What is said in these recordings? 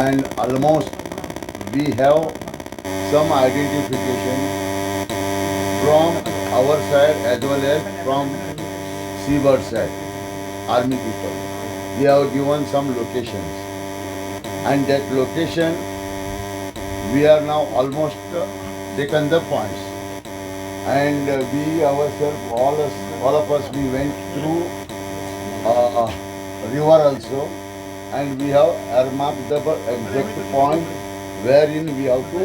and almost we have some identification from our side as well as from seabird side, army people. They have given some locations, and that location we are now almost taken the points, and we ourselves, all of us, we went through river also, and we have earmarked the exact point wherein we have to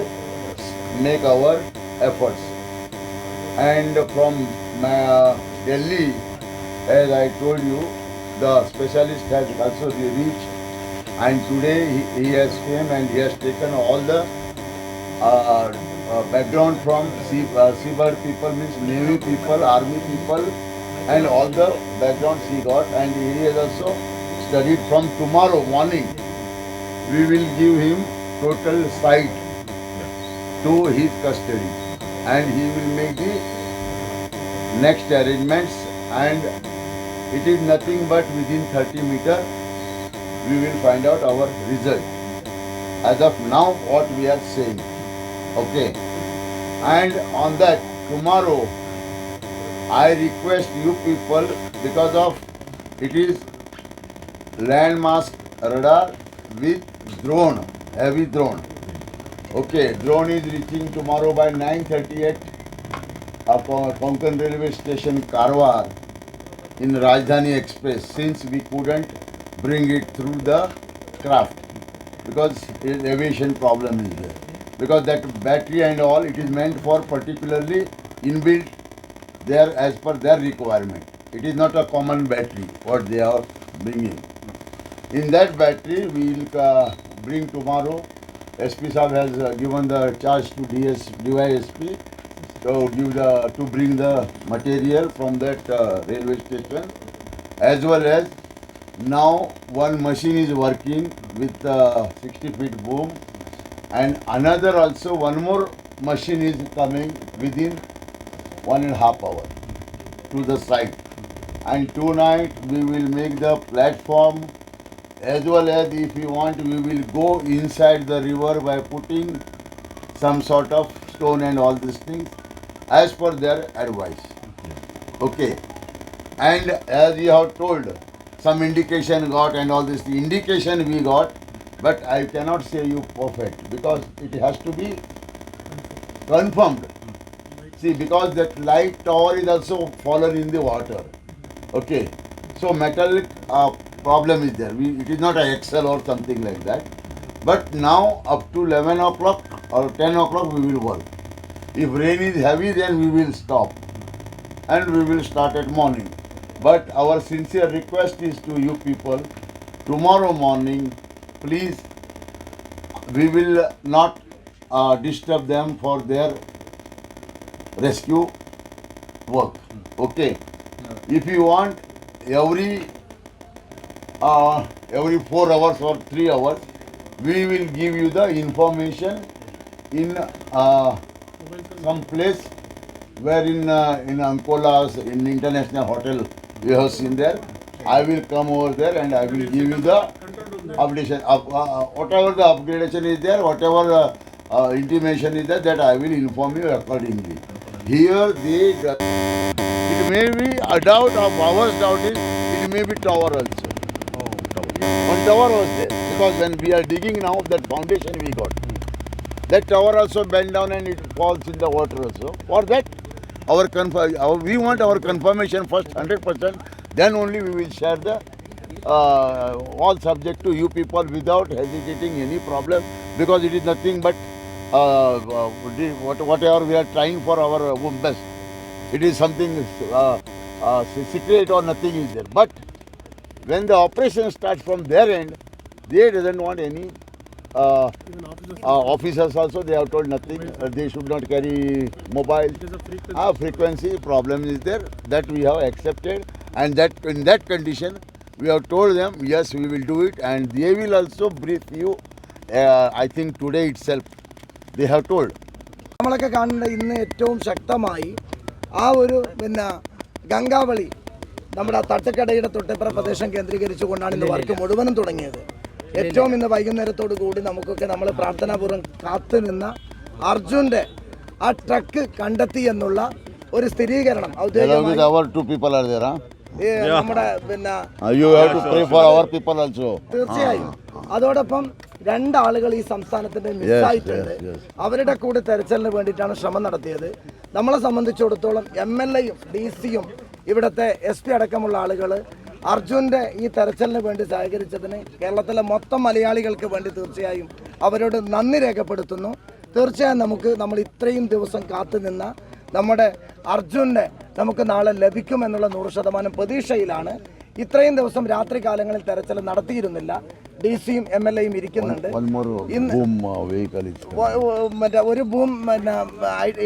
make our efforts. And from Delhi, as I told you, the specialist has also reached, and today he has came and he has taken all the background from seabird people, means navy people, army people, and all the backgrounds he got, and he has also studied. From tomorrow morning we will give him total site to his custody, and he will make the next arrangements, and it is nothing but within 30 meter we will find out our result. As of now, what we are saying, okay. And on that, tomorrow I request you people, because of it is landmass radar with drone, heavy drone. Okay, drone is reaching tomorrow by 9:38 at Konkan railway station Karwar in Rajdhani Express, since we couldn't bring it through the craft because aviation problem is there. Because that battery and all, it is meant for particularly inbuilt there as per their requirement. It is not a common battery what they are bringing. In that battery we will bring tomorrow. SP Sahab has given the charge to DYSP to bring the material from that railway station, as well as now one machine is working with 60 feet boom, and another also, one more machine is coming within 1.5 hours to the site. And tonight we will make the platform, as well as if you want we will go inside the river by putting some sort of stone and all these things as per their advice. Okay. And as you have told, some indication got and all this, the indication we got, but I cannot say you perfect because it has to be confirmed. See, because that light tower is also fallen in the water. Okay. So metallic problem is there. It is not a Excel or something like that. But now up to 11 o'clock or 10 o'clock we will work. If rain is heavy, then we will stop and we will start at morning. But our sincere request is to you people, tomorrow morning, please, we will not disturb them for their rescue work. Okay. If you want every 4 hours or 3 hours, we will give you the information in some place where in Ankola's, in International Hotel, we have seen there. I will come over there and I will give you the updation. Whatever the upgradation is there, whatever intimation is there, that I will inform you accordingly. Here it may be a doubt of ours, doubt is it may be tower also. One tower was there, because when we are digging now, that foundation we got. That tower also bent down and it falls in the water also. For that, we want our confirmation first, 100%. Then only we will share the all subject to you people without hesitating any problem, because it is nothing but whatever we are trying for our best. It is something secret or nothing is there. But when the operation starts from their end, they doesn't want any officers also, they have told nothing. They should not carry mobile. Frequency problem is there, that we have accepted, and that in that condition we have told them yes, we will do it, and they will also brief you. I think today itself they have told. നമ്മളൊക്കെ കാണുന്ന ഇന്ന് ഏറ്റവും ശക്തമായി ഗംഗാവളി നമ്മുടെ തട്ടുകടയുടെ തൊട്ടിപ്പുറ പ്രദേശം കേന്ദ്രീകരിച്ചുകൊണ്ടാണ് ഇന്ന് work മുഴുവനും തുടങ്ങിയത്. ഏറ്റവും ഇന്ന് വൈകുന്നേരത്തോടു കൂടി നമുക്കൊക്കെ നമ്മൾ പ്രാർത്ഥനാപൂർവ്വം കാത്തു നിന്ന അർജുൻ്റെ ആ ട്രക്ക് കണ്ടെത്തി എന്നുള്ള ഒരു സ്ഥിരീകരണം Along with ഔദ്യോഗികമായി our 2 people are there, huh? നമ്മുടെ പിന്നെ You have to pray for our people also. തീർച്ചയായും അതോടൊപ്പം രണ്ടാളുകൾ ഈ സംസ്ഥാനത്തിന്റെ മിസ്സായിട്ടുണ്ട്. അവരുടെ കൂടെ തെരച്ചിലിന് വേണ്ടിയിട്ടാണ് ശ്രമം നടത്തിയത്. നമ്മളെ സംബന്ധിച്ചിടത്തോളം MLAയും DC-യും ഇവിടുത്തെ SP അടക്കമുള്ള ആളുകൾ അർജുൻ്റെ ഈ തെരച്ചിലിന് വേണ്ടി സഹകരിച്ചതിന് കേരളത്തിലെ മൊത്തം മലയാളികൾക്ക് വേണ്ടി തീർച്ചയായും അവരോട് നന്ദി രേഖപ്പെടുത്തുന്നു. തീർച്ചയായും നമ്മൾ ഇത്രയും ദിവസം കാത്തുനിന്ന നമ്മുടെ അർജുനെ നമുക്ക് നാളെ ലഭിക്കുമെന്നുള്ള 100% പ്രതീക്ഷയിലാണ്. ഇത്രയും ദിവസം രാത്രി കാലങ്ങളിൽ തെരച്ചിൽ നടത്തിയിരുന്നില്ല. DC-യും MLAയും ഇരിക്കുന്നുണ്ട്. One more boom vehicle is മറ്റേ ഒരു ബൂം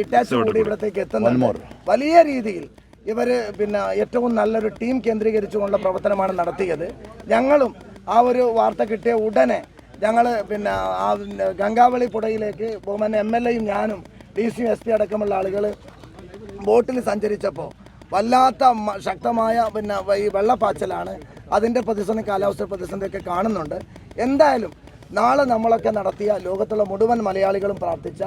ഇറ്റാച്ച് കൂടി ഇവിടത്തേക്ക് എത്തുന്നുണ്ട്. വലിയ രീതിയിൽ ഇവര് പിന്നെ ഏറ്റവും നല്ലൊരു ടീം കേന്ദ്രീകരിച്ചുകൊണ്ടുള്ള പ്രവർത്തനമാണ് നടത്തിയത്. ഞങ്ങളും ആ ഒരു വാർത്ത കിട്ടിയ ഉടനെ ഞങ്ങൾ പിന്നെ ആ ഗംഗാവളി പുഴയിലേക്ക് ബഹുമാന്യ MLAയും ഞാനും DC-യും SP അടക്കമുള്ള ആളുകൾ ബോട്ടിൽ സഞ്ചരിച്ചപ്പോൾ വല്ലാത്ത ശക്തമായ പിന്നെ ഈ വെള്ളപ്പാച്ചിലാണ്. അതിൻ്റെ പ്രതിസന്ധി, കാലാവസ്ഥ പ്രതിസന്ധിയൊക്കെ കാണുന്നുണ്ട്. എന്തായാലും നാളെ നമ്മളൊക്കെ നടത്തിയ ലോകത്തുള്ള മുഴുവൻ മലയാളികളും പ്രാർത്ഥിച്ച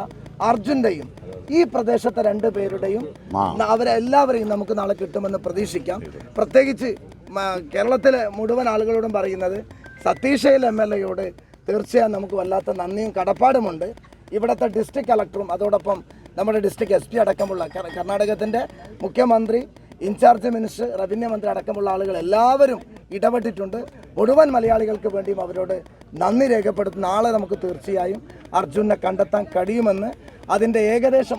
അർജുൻ്റെയും ഈ പ്രദേശത്തെ 2 പേരുടെയും അവരെല്ലാവരെയും നമുക്ക് നാളെ കിട്ടുമെന്ന് പ്രതീക്ഷിക്കാം. പ്രത്യേകിച്ച് കേരളത്തിലെ മുഴുവൻ ആളുകളോടും പറയുന്നത് സതീഷയിൽ MLAയോട് തീർച്ചയായും നമുക്ക് വല്ലാത്ത നന്ദിയും കടപ്പാടുമുണ്ട്. ഇവിടുത്തെ ഡിസ്ട്രിക്ട് കളക്ടറും അതോടൊപ്പം നമ്മുടെ ഡിസ്ട്രിക്ട് SP അടക്കമുള്ള കർണാടകത്തിൻ്റെ മുഖ്യമന്ത്രി, ഇൻചാർജ് മിനിസ്റ്റർ, റവന്യൂ മന്ത്രി അടക്കമുള്ള ആളുകൾ എല്ലാവരും ഇടപെട്ടിട്ടുണ്ട്. മുഴുവൻ മലയാളികൾക്ക് വേണ്ടിയും അവരോട് നന്ദി രേഖപ്പെടുത്തും. നാളെ നമുക്ക് തീർച്ചയായും അർജുനെ കണ്ടെത്താൻ കഴിയുമെന്ന് അതിൻ്റെ ഏകദേശം